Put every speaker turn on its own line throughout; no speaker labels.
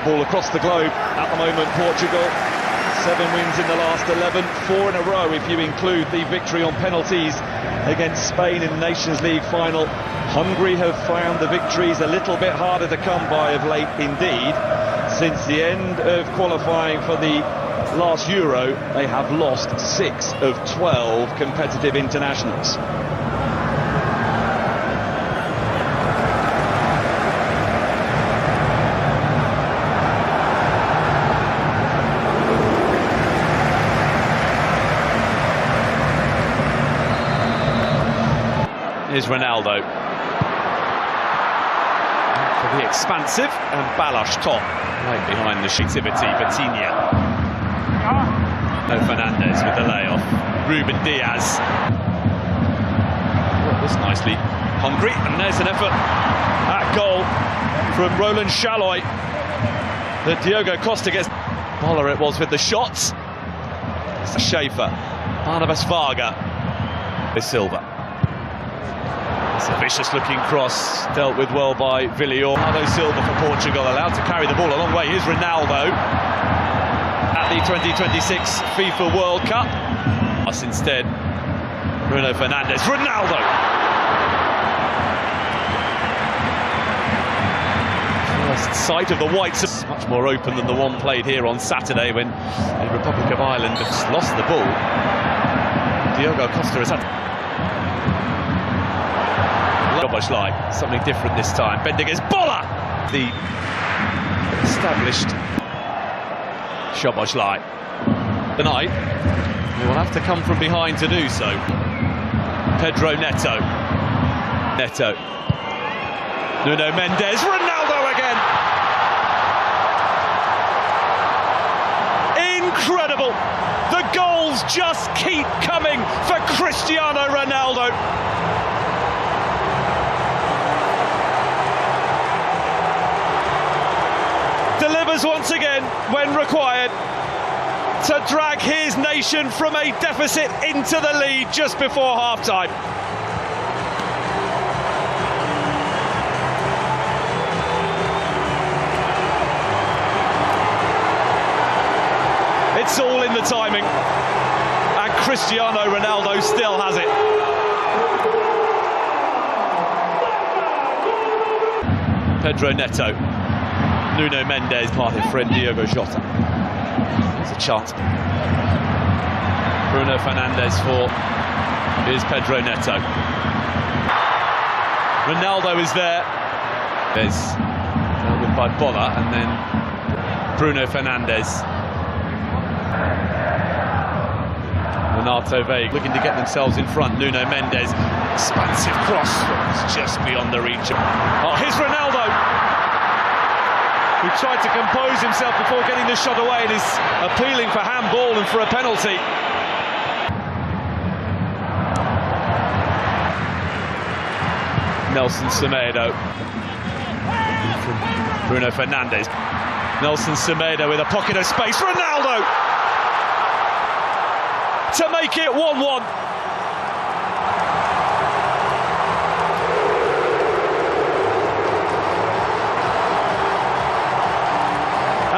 Ball across the globe at the moment, Portugal. 7 wins in the last 11, 4 in a row if you include the victory on penalties against Spain in the Nations League final. Hungary have found the victories a little bit harder to come by of late indeed. Since the end of qualifying for the last Euro, they have lost 6 of 12 competitive internationals. Here's Ronaldo. For the expansive, and Balas top. Right behind the shootivity, Vitinha. No Fernandez with the layoff. Ruben Diaz. That was nicely hungry, and there's an effort at goal from Roland Chaloy. That Diogo Costa gets. Boller it was with the shots. Schaefer. Barnabas Varga. With Silva. It's a vicious-looking cross, dealt with well by Villior. Bernardo Silva for Portugal, allowed to carry the ball a long way. Here's Ronaldo at the 2026 FIFA World Cup. Us instead, Bruno Fernandes. Ronaldo! First sight of the whites. Much more open than the one played here on Saturday when the Republic of Ireland have lost the ball. Diogo Costa has had something different this time. Bending his Boller! The established Szoboszlai. Tonight, he will have to come from behind to do so. Pedro Neto. Neto. Nuno Mendes. Ronaldo again! Incredible! The goals just keep coming for Cristiano Ronaldo. Delivers once again when required to drag his nation from a deficit into the lead just before half-time. It's all in the timing, and Cristiano Ronaldo still has it. Pedro Neto. Nuno Mendes, parted friend Diogo Jota. There's a chance. Bruno Fernandes for here's Pedro Neto. Ronaldo is there. There's dealt with by Boller, and then Bruno Fernandes. Renato Veiga looking to get themselves in front. Nuno Mendes, expansive cross, it's just beyond the reach. Oh, here's Ronaldo, who tried to compose himself before getting the shot away and is appealing for handball and for a penalty. Nelson Semedo. From Bruno Fernandes. Nelson Semedo with a pocket of space. Ronaldo! To make it 1-1.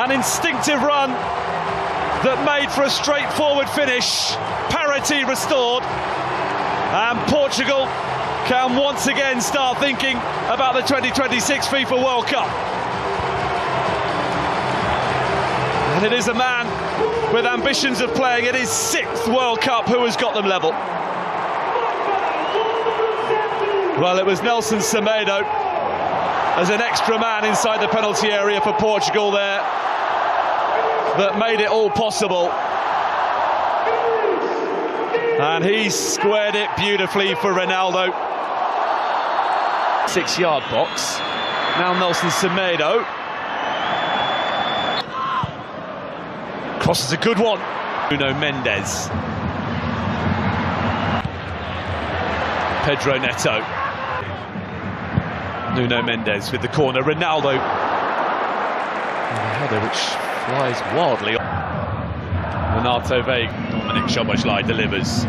An instinctive run that made for a straightforward finish. Parity restored, and Portugal can once again start thinking about the 2026 FIFA World Cup. And it is a man with ambitions of playing at his 6th World Cup who has got them level. Well, it was Nelson Semedo as an extra man inside the penalty area for Portugal there that made it all possible. And he squared it beautifully for Ronaldo. 6-yard box. Now Nelson Semedo. Cross is a good one. Nuno Mendes. Pedro Neto. Nuno Mendes with the corner. Ronaldo. And a header which flies wildly. Renato Veiga. Dominic Szoboszlai delivers.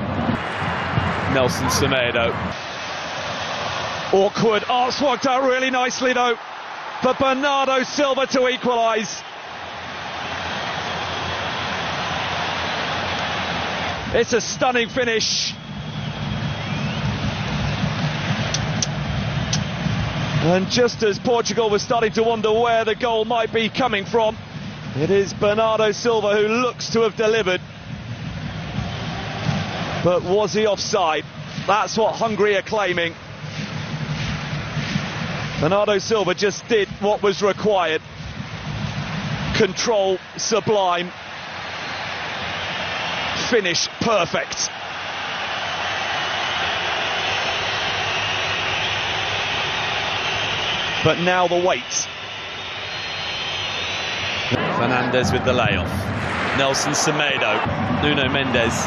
Nelson Semedo. Awkward. Oh, it's worked out really nicely though. for Bernardo Silva to equalise. It's a stunning finish. And just as Portugal was starting to wonder where the goal might be coming from, it is Bernardo Silva who looks to have delivered. But was he offside? That's what Hungary are claiming. Bernardo Silva just did what was required. Control sublime. Finish perfect. But now the wait. Fernandez with the layoff. Nelson Semedo. Nuno Mendes.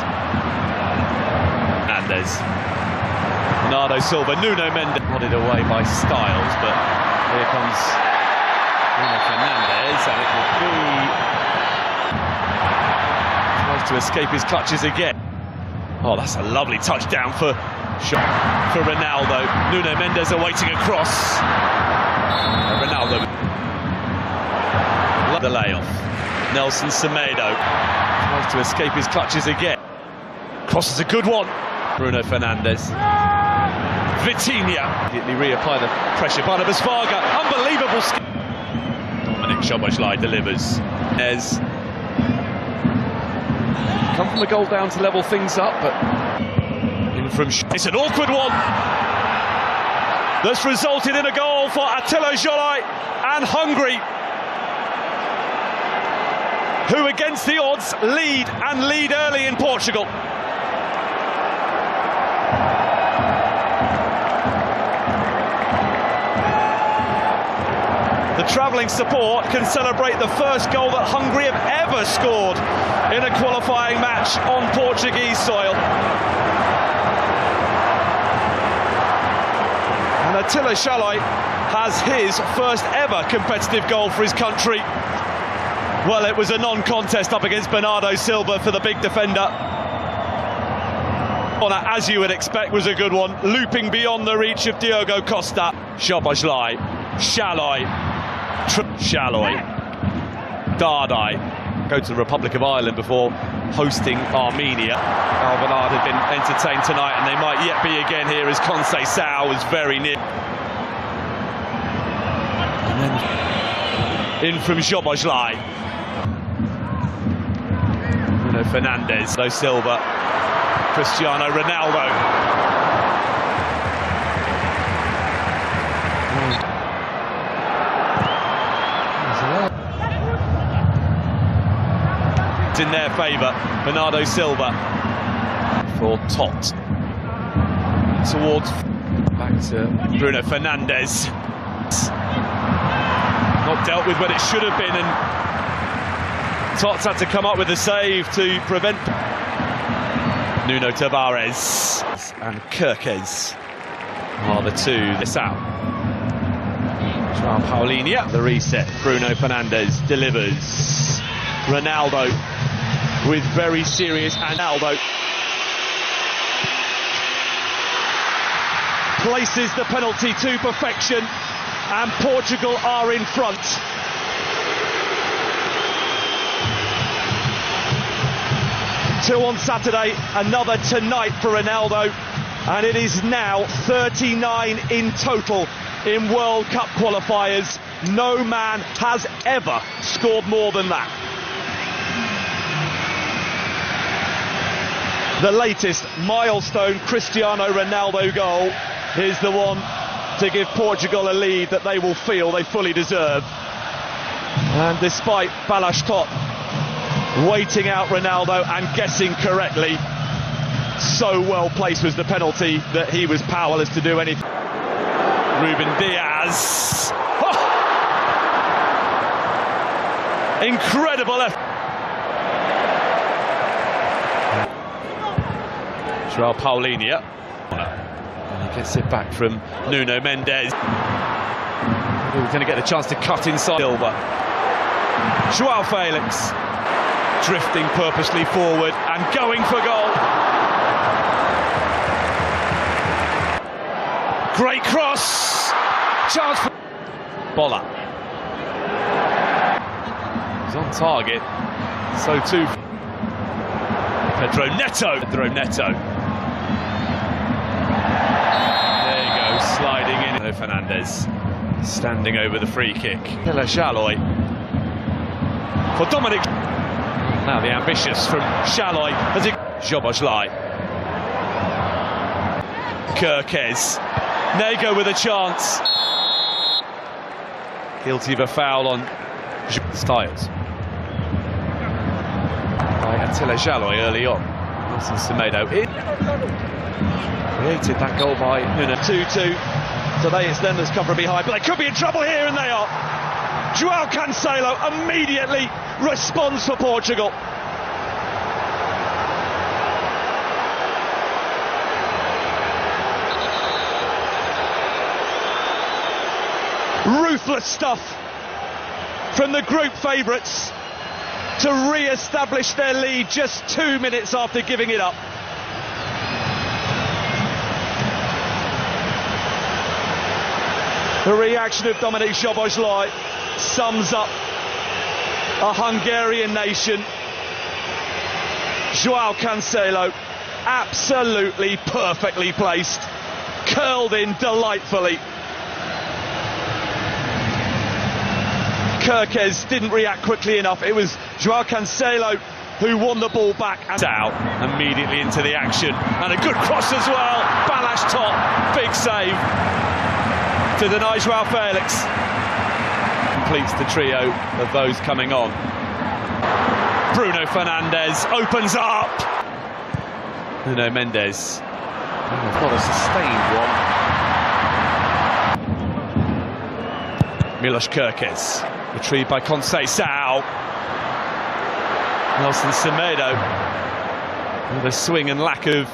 Fernandez. Bernardo Silva. Nuno Mendes. Nodded away by Styles, but here comes Nuno Fernandez, and it will be... tries to escape his clutches again. Oh, that's a lovely touchdown for Ronaldo. Nuno Mendes awaiting a cross. Ronaldo. The layoff. Nelson Semedo tries to escape his clutches again. Cross is a good one. Bruno Fernandes. Vitinha. Immediately reapply the pressure. Barnabas Varga. Unbelievable skill. Dominic Szoboszlai delivers. As come from the goal down to level things up, but in from it's an awkward one. That's resulted in a goal for Attila Zsolai and Hungary, who against the odds lead early in Portugal. The travelling support can celebrate the first goal that Hungary have ever scored in a qualifying match on Portuguese soil. And Attila Zsolai has his first ever competitive goal for his country. Well, it was a non-contest up against Bernardo Silva for the big defender. As you would expect, was a good one, looping beyond the reach of Diogo Costa. Szoboszlai, Shaloi, Dardai go to the Republic of Ireland before hosting Armenia. Alvanad had been entertained tonight, and they might yet be again here as Conceição was very near. And then in from Szoboszlai. Bruno Fernandes, Silva, Cristiano Ronaldo. In their favour, Bernardo Silva for Tot towards back to Bruno Fernandes. Not dealt with when it should have been, and Tots had to come up with a save to prevent. Nuno Tavares and Kirkes are the two. This out. João Paulinho, the reset. Bruno Fernandes delivers. Ronaldo with very serious, and Ronaldo places the penalty to perfection, and Portugal are in front. Two on Saturday, another tonight for Ronaldo, and it is now 39 in total in World Cup qualifiers. No man has ever scored more than that. The latest milestone Cristiano Ronaldo goal is the one to give Portugal a lead that they will feel they fully deserve. And despite Balázs Tot waiting out Ronaldo and guessing correctly, so well placed was the penalty that he was powerless to do anything. Ruben Diaz. Oh! Incredible effort. João Paulinho. And he gets it back from Nuno Mendes. We're going to get the chance to cut inside Silva. João Felix drifting purposely forward and going for goal. Great cross. Chance for Bola. He's on target. So too Pedro Neto. There you go, sliding in. Fernandez standing over the free kick. Shaloy for Dominic. Now the ambitious from Shaloy as it Zhobozlai. Kirkez. Nego with a chance. Guilty of a foul on Styles. By Attila Shaloy early on. Nelson Semedo in. Created that goal by Nuno.
2-2. Today it's them that's come from behind, but they could be in trouble here, and they are. João Cancelo immediately responds for Portugal. Ruthless stuff from the group favourites to re-establish their lead just 2 minutes after giving it up. The reaction of Dominic Zhobozlai sums up a Hungarian nation. João Cancelo, absolutely perfectly placed, curled in delightfully. Kirkez didn't react quickly enough. It was João Cancelo who won the ball back and
out immediately into the action, and a good cross as well. Balash top, big save to deny João Felix. Completes the trio of those coming on. Bruno Fernandes opens up. Nuno Mendes. Not a sustained one. Milos Kirkez. Retrieved by Conceição. Nelson Semedo with a swing and lack of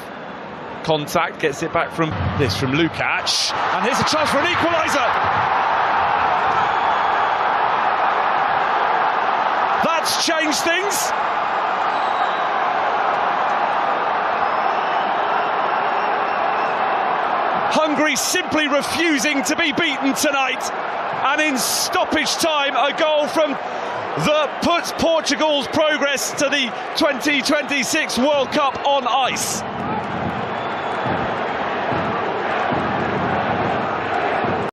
contact, gets it back from Lukacs, and here's a chance for an equaliser. That's changed things. Hungary simply refusing to be beaten tonight, and in stoppage time a goal from that puts Portugal's progress to the 2026 World Cup on ice.